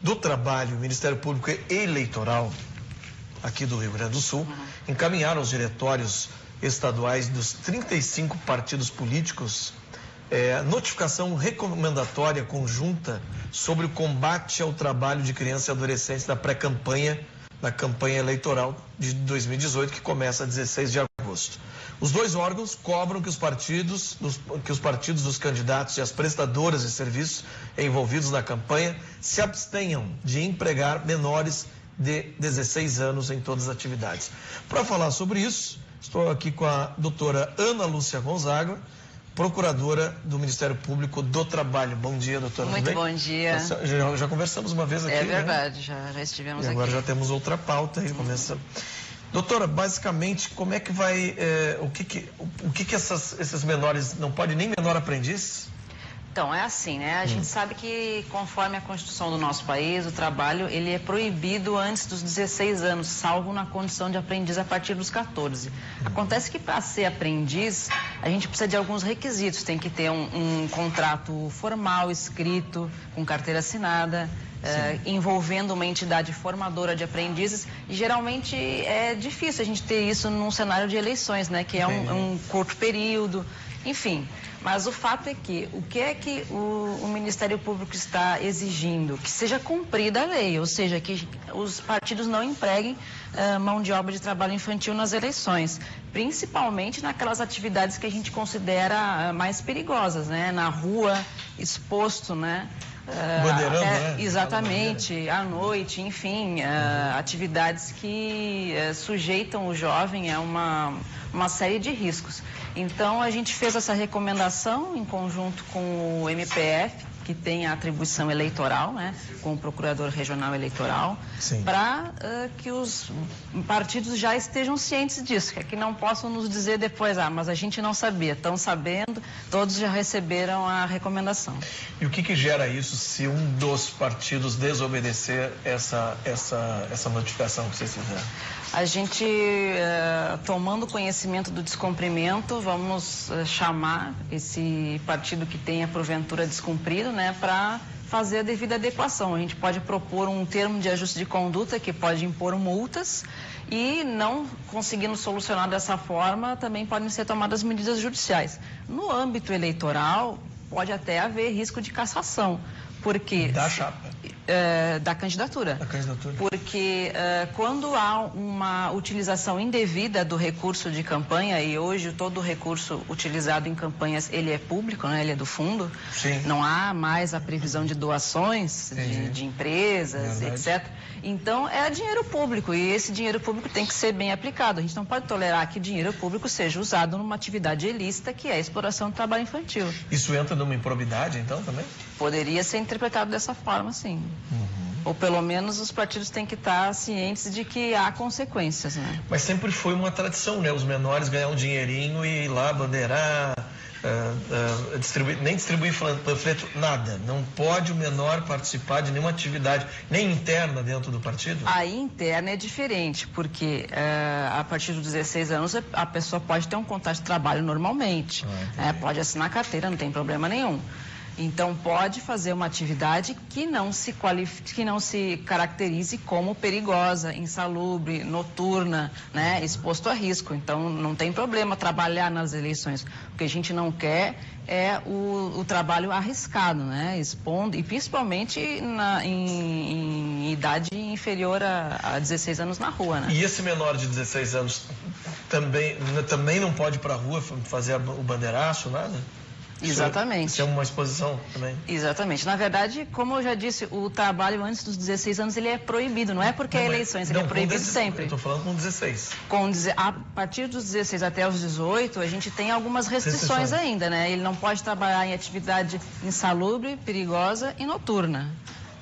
do Trabalho, Ministério Público Eleitoral, aqui do Rio Grande do Sul, encaminharam aos diretórios estaduais dos 35 partidos políticos notificação recomendatória conjunta sobre o combate ao trabalho de crianças e adolescentes da pré-campanha, da campanha eleitoral de 2018, que começa a 16 de agosto. Os dois órgãos cobram que os partidos dos candidatos e as prestadoras de serviços envolvidos na campanha se abstenham de empregar menores de 16 anos em todas as atividades. Para falar sobre isso, estou aqui com a doutora Ana Lúcia Gonzaga, procuradora do Ministério Público do Trabalho. Bom dia, doutora. Muito bom dia. Já conversamos uma vez aqui, É verdade, né? já estivemos aqui. E agora aqui. já temos outra pauta aí, começando. Doutora, basicamente, como é que vai, o que esses menores, não pode nem menor aprendiz? Então, é assim, né? A gente sabe que, conforme a Constituição do nosso país, o trabalho, ele é proibido antes dos 16 anos, salvo na condição de aprendiz a partir dos 14. Acontece que, para ser aprendiz, a gente precisa de alguns requisitos. Tem que ter um contrato formal, escrito, com carteira assinada, envolvendo uma entidade formadora de aprendizes. E, geralmente, é difícil a gente ter isso num cenário de eleições, né? Que é um curto período, enfim. Mas o fato é que o Ministério Público está exigindo? Que seja cumprida a lei, ou seja, que os partidos não empreguem mão de obra de trabalho infantil nas eleições, principalmente naquelas atividades que a gente considera mais perigosas, né? Na rua, exposto, né? Bandeirando, né? Exatamente, à noite, enfim, atividades que sujeitam o jovem a uma série de riscos. Então, a gente fez essa recomendação em conjunto com o MPF, que tem a atribuição eleitoral, né, com o Procurador Regional Eleitoral, para que os partidos já estejam cientes disso, que não possam nos dizer depois, mas a gente não sabia. Estão sabendo, todos já receberam a recomendação. E o que gera isso se um dos partidos desobedecer essa notificação que vocês fizeram? A gente, tomando conhecimento do descumprimento, vamos chamar esse partido que tenha porventura descumprido, né, para fazer a devida adequação. A gente pode propor um termo de ajuste de conduta que pode impor multas e, não conseguindo solucionar dessa forma, também podem ser tomadas medidas judiciais. No âmbito eleitoral, pode até haver risco de cassação, porque... Da chapa? Da candidatura. Da candidatura. Porque quando há uma utilização indevida do recurso de campanha, e hoje todo o recurso utilizado em campanhas, ele é público, né? Ele é do fundo. Sim. Não há mais a previsão de doações de empresas, etc. Então, é dinheiro público, e esse dinheiro público tem que ser bem aplicado. A gente não pode tolerar que dinheiro público seja usado numa atividade ilícita, que é a exploração do trabalho infantil. Isso entra numa improbidade, então, também? Poderia ser interpretado dessa forma, sim. Ou pelo menos os partidos têm que estar cientes de que há consequências, né? Mas sempre foi uma tradição, né? Os menores ganhar um dinheirinho e ir lá bandeirar, nem distribuir panfleto, nada. Não pode o menor participar de nenhuma atividade, nem interna dentro do partido? A interna é diferente, porque a partir dos 16 anos a pessoa pode ter um contrato de trabalho normalmente, pode assinar carteira, não tem problema nenhum. Então, pode fazer uma atividade que não se caracterize como perigosa, insalubre, noturna, né, exposto a risco. Então, não tem problema trabalhar nas eleições. O que a gente não quer é o trabalho arriscado, né, expondo, e principalmente em idade inferior a 16 anos na rua, né? E esse menor de 16 anos também não pode ir para a rua fazer o bandeiraço, nada? Exatamente. Isso é uma exposição também? Exatamente. Na verdade, como eu já disse, o trabalho antes dos 16 anos ele é proibido, não é porque é eleições, ele é proibido sempre. Eu estou falando com 16. A partir dos 16 até os 18, a gente tem algumas restrições ainda, né? Ele não pode trabalhar em atividade insalubre, perigosa e noturna.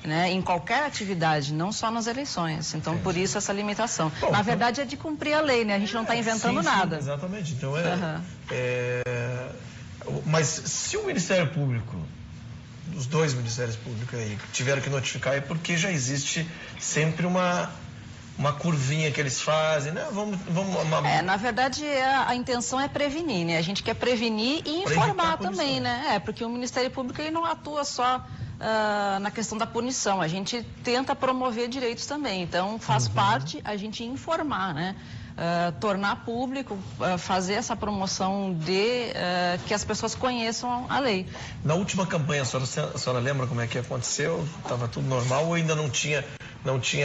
Né, em qualquer atividade, não só nas eleições. Então, por isso essa limitação. Bom, na verdade, é de cumprir a lei, né? A gente não está inventando nada. Sim, exatamente. Então, mas se o Ministério Público, os dois Ministérios Públicos aí, tiveram que notificar, é porque já existe sempre uma curvinha que eles fazem, né? Na verdade, a intenção é prevenir, né? A gente quer prevenir e informar também, né? Porque o Ministério Público ele não atua só na questão da punição. A gente tenta promover direitos também. Então, faz parte a gente informar, né? Tornar público, fazer essa promoção de que as pessoas conheçam a lei. Na última campanha, a senhora lembra como é que aconteceu? Estava tudo normal ou ainda não tinha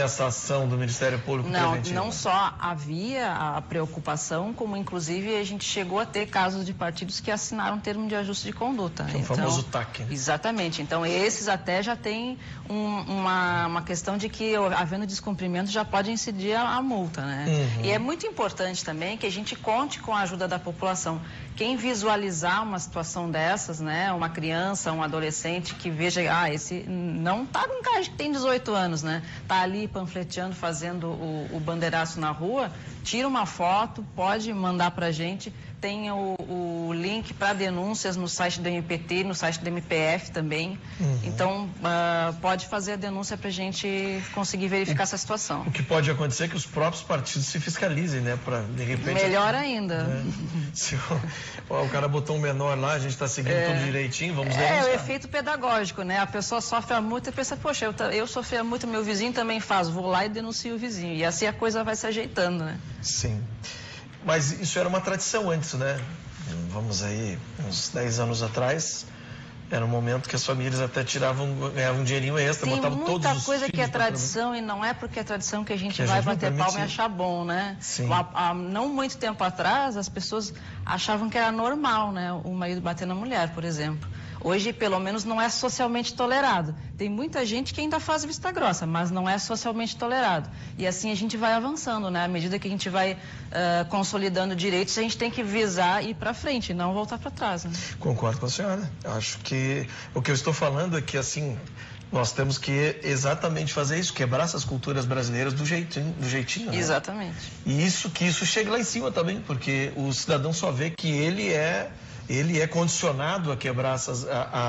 essa ação do Ministério Público preventivo? Não só havia a preocupação, como inclusive a gente chegou a ter casos de partidos que assinaram termo de ajuste de conduta. Que é o famoso TAC. Né? Exatamente. Então, esses até já tem uma questão de que, havendo descumprimento, já pode incidir a multa, né? E é muito importante também que a gente conte com a ajuda da população. Quem visualizar uma situação dessas, né, uma criança, um adolescente que veja, esse não tá com cara de que tem 18 anos, né, tá ali panfleteando, fazendo o bandeiraço na rua, tira uma foto, pode mandar pra gente, tem o link para denúncias no site do MPT, no site do MPF também. Então, pode fazer a denúncia para a gente conseguir verificar essa situação. O que pode acontecer é que os próprios partidos se fiscalizem, né? Para, de repente... Melhor ainda. Né? Se o cara botou um menor lá, a gente está seguindo tudo direitinho, vamos denunciar. É o efeito pedagógico, né? A pessoa sofre a multa e pensa, poxa, eu sofri a multa, meu vizinho também faz, vou lá e denuncio o vizinho. E assim a coisa vai se ajeitando, né? Sim. Mas isso era uma tradição antes, né? Vamos aí, uns 10 anos atrás, era um momento que as famílias até ganhavam um dinheirinho extra, botavam todos os filhos. Tem muita coisa que é tradição e não é porque é tradição que a gente vai bater palma e achar bom, né? Sim. Há não muito tempo atrás, as pessoas achavam que era normal, né? O marido bater na mulher, por exemplo. Hoje, pelo menos, não é socialmente tolerado. Tem muita gente que ainda faz vista grossa, mas não é socialmente tolerado. E assim a gente vai avançando, né? À medida que a gente vai consolidando direitos, a gente tem que visar e ir para frente, e não voltar para trás. Né? Concordo com a senhora. Acho que o que eu estou falando é que, assim, nós temos que exatamente fazer isso, quebrar essas culturas brasileiras do jeitinho. Né? Exatamente. E que isso chegue lá em cima também, porque o cidadão só vê que ele é condicionado a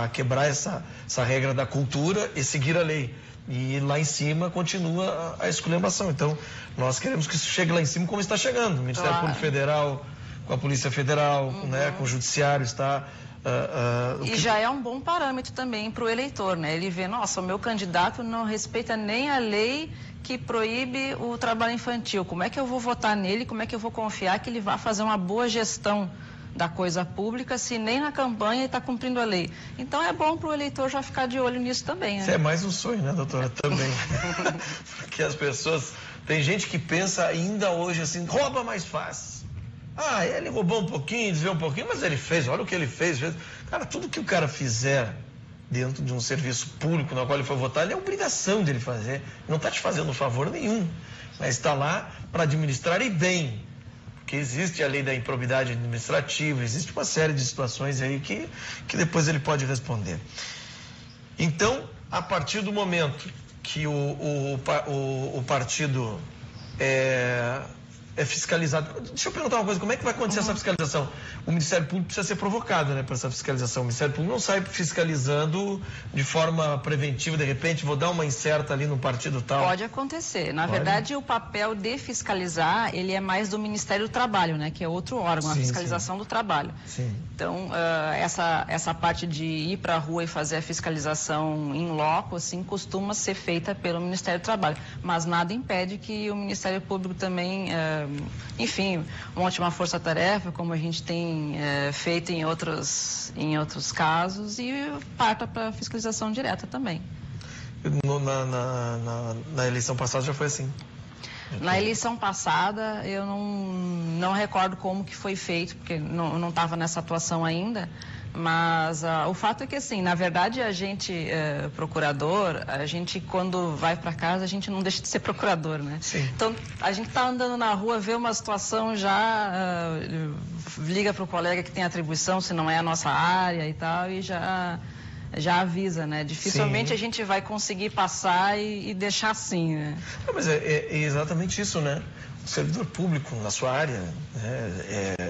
quebrar essa regra da cultura e seguir a lei. E lá em cima continua a esculhambação. Então, nós queremos que isso chegue lá em cima como está chegando. O Ministério Público Federal, com a Polícia Federal, né, com o Judiciário, está... já é um bom parâmetro também para o eleitor, né? Ele vê, nossa, o meu candidato não respeita nem a lei que proíbe o trabalho infantil. Como é que eu vou votar nele? Como é que eu vou confiar que ele vai fazer uma boa gestão da coisa pública, se nem na campanha ele está cumprindo a lei? Então é bom para o eleitor já ficar de olho nisso também, né? Isso é mais um sonho, né, doutora? Também. Porque as pessoas... Tem gente que pensa ainda hoje assim, rouba mais fácil. Ele roubou um pouquinho, desviou um pouquinho, mas ele fez, olha o que ele fez. Cara, tudo que o cara fizer dentro de um serviço público no qual ele foi votar, ele é obrigação dele fazer. Não está te fazendo favor nenhum, mas está lá para administrar e bem. Porque existe a lei da improbidade administrativa, existe uma série de situações aí que depois ele pode responder. Então, a partir do momento que o partido é fiscalizado. Deixa eu perguntar uma coisa, como é que vai acontecer essa fiscalização? O Ministério Público precisa ser provocado, né, para essa fiscalização. O Ministério Público não sai fiscalizando de forma preventiva, de repente, vou dar uma incerta ali no partido tal. Pode acontecer. Na verdade, o papel de fiscalizar, ele é mais do Ministério do Trabalho, né, que é outro órgão, a fiscalização do trabalho. Sim. Então, essa parte de ir para a rua e fazer a fiscalização em loco, assim, costuma ser feita pelo Ministério do Trabalho. Mas nada impede que o Ministério Público também... enfim, monte uma força-tarefa, como a gente tem feito em outros casos, e parta para fiscalização direta também. Na eleição passada já foi assim? Na eleição passada, eu não recordo como que foi feito, porque não estava nessa atuação ainda. Mas o fato é que, assim, na verdade, a gente, procurador, a gente, quando vai para casa, a gente não deixa de ser procurador, né? Sim. Então, a gente está andando na rua, vê uma situação, já liga para o colega que tem atribuição, se não é a nossa área e tal, e já avisa, né? Dificilmente a gente vai conseguir passar e deixar assim, né? Não, mas é exatamente isso, né? O servidor público, na sua área,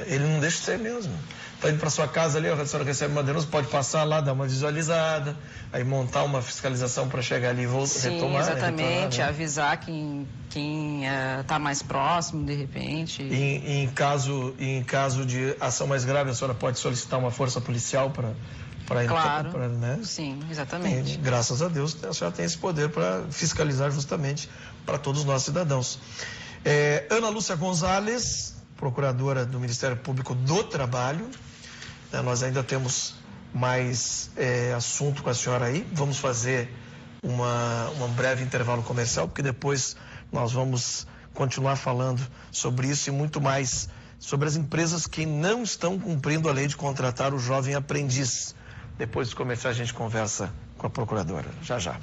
ele não deixa de ser mesmo. Está indo para sua casa ali, a senhora recebe uma denúncia, pode passar lá, dar uma visualizada, aí montar uma fiscalização para chegar ali e retomar. Sim, exatamente, né? Avisar quem está mais próximo, de repente. Em caso de ação mais grave, a senhora pode solicitar uma força policial Claro, né? Sim, exatamente. E, graças a Deus, a senhora tem esse poder para fiscalizar justamente para todos os nossos cidadãos. Ana Lúcia Gonzalez, procuradora do Ministério Público do Trabalho. Nós ainda temos mais assunto com a senhora aí. Vamos fazer um breve intervalo comercial, porque depois nós vamos continuar falando sobre isso e muito mais sobre as empresas que não estão cumprindo a lei de contratar o jovem aprendiz. Depois de começar, a gente conversa com a procuradora. Já, já.